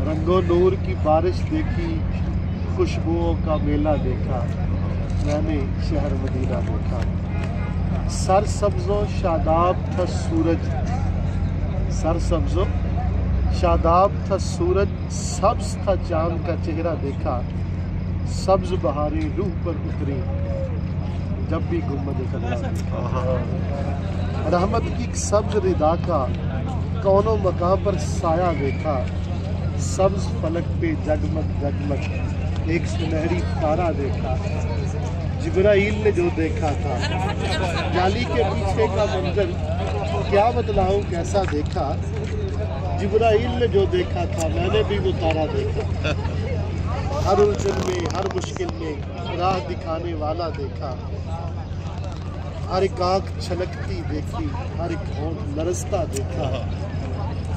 रंगो नूर की बारिश देखी, खुशबुओं का मेला देखा, मैंने शहर मदीना देखा। सर सब्ज़ो शादाब था सूरज, सर सब्ज़ो शादाब था सूरज, सब्ज़ था चाँद का चेहरा देखा, सब्ज़ बहारें रूह पर उतरी, जब भी गुम्बद खज़रा देखा। रहमत की सब्ज़ रिदा का कौनो मकाम पर साया देखा, सब्ज़ फलक पे जगमग जगमग एक सुनहरी तारा देखा। जिब्राइल ने जो देखा था, जाली के पीछे का मंजर क्या बतलाऊं कैसा देखा। जिब्राइल ने जो देखा था, मैंने भी वो तारा देखा। हर उलझन में, हर मुश्किल में राह दिखाने वाला देखा। हर एक आँख छलकती देखी, हर एक होंठ लरसता देखा।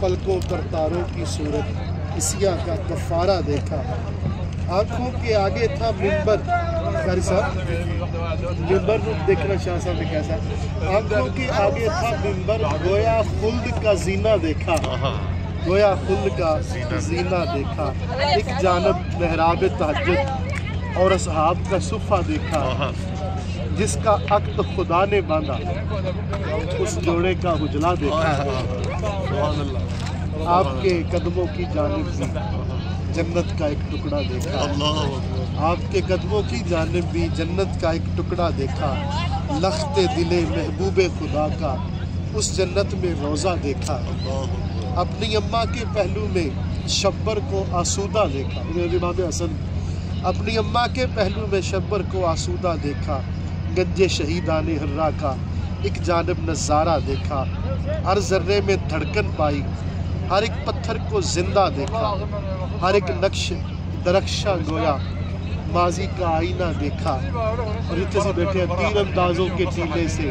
पलकों पर तारों की सूरत, इसिया का कफारा देखा। आँखों के आगे था मिंबर, कारी साहब मिंबर देखना शाह साहब ने कैसा। आँखों के आगे था मिंबर, गोया खुल्द का जीना देखा, गोया खुल्द का जीना देखा। एक जानब मेहराब तहज्जुद और असहाब का सुफ़ा देखा, जिसका अक़्द खुदा ने बांधा, उस जोड़े का उजला देखा। आपके कदमों की जानिब भी जन्नत का एक टुकड़ा देखा, आपके कदमों की जानिब भी जन्नत का एक टुकड़ा देखा। लख्ते दिले महबूबे खुदा का उस जन्नत में रोज़ा देखा। अपनी अम्मा के पहलू में शब्बर को आसूदा देखा, इमाम हसन अपनी अम्मा के पहलू में शब्बर को आसूदा देखा। गंजे शहीदाने हर्रा का एक जानब नज़ारा देखा। हर जर्रे में धड़कन पाई, हर एक पत्थर को जिंदा देखा। हर एक नक्श दरख्शा गोया माजी का आईना देखा। और इतने से बैठे हैं, तीर अंदाजों के टीले से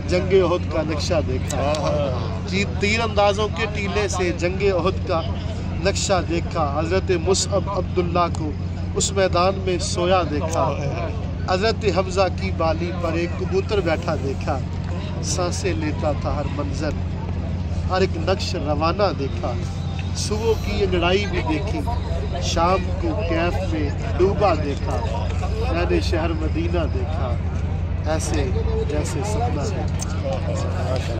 जंगे ओहद का नक्शा देखा। जी, तीर अंदाजों के टीले से जंगे ओहद का नक्शा देखा। हज़रत मुसअब अब्दुल्ला को उस मैदान में सोया देखा। हज़रत हमज़ा की बाली पर एक कबूतर बैठा देखा। सांसें लेता था हर मंजर, हर एक नक्श रवाना देखा। सुबह की अंगड़ाई भी देखी, शाम को कैफ में डूबा देखा। मैंने शहर मदीना देखा, ऐसे जैसे सपना देखा।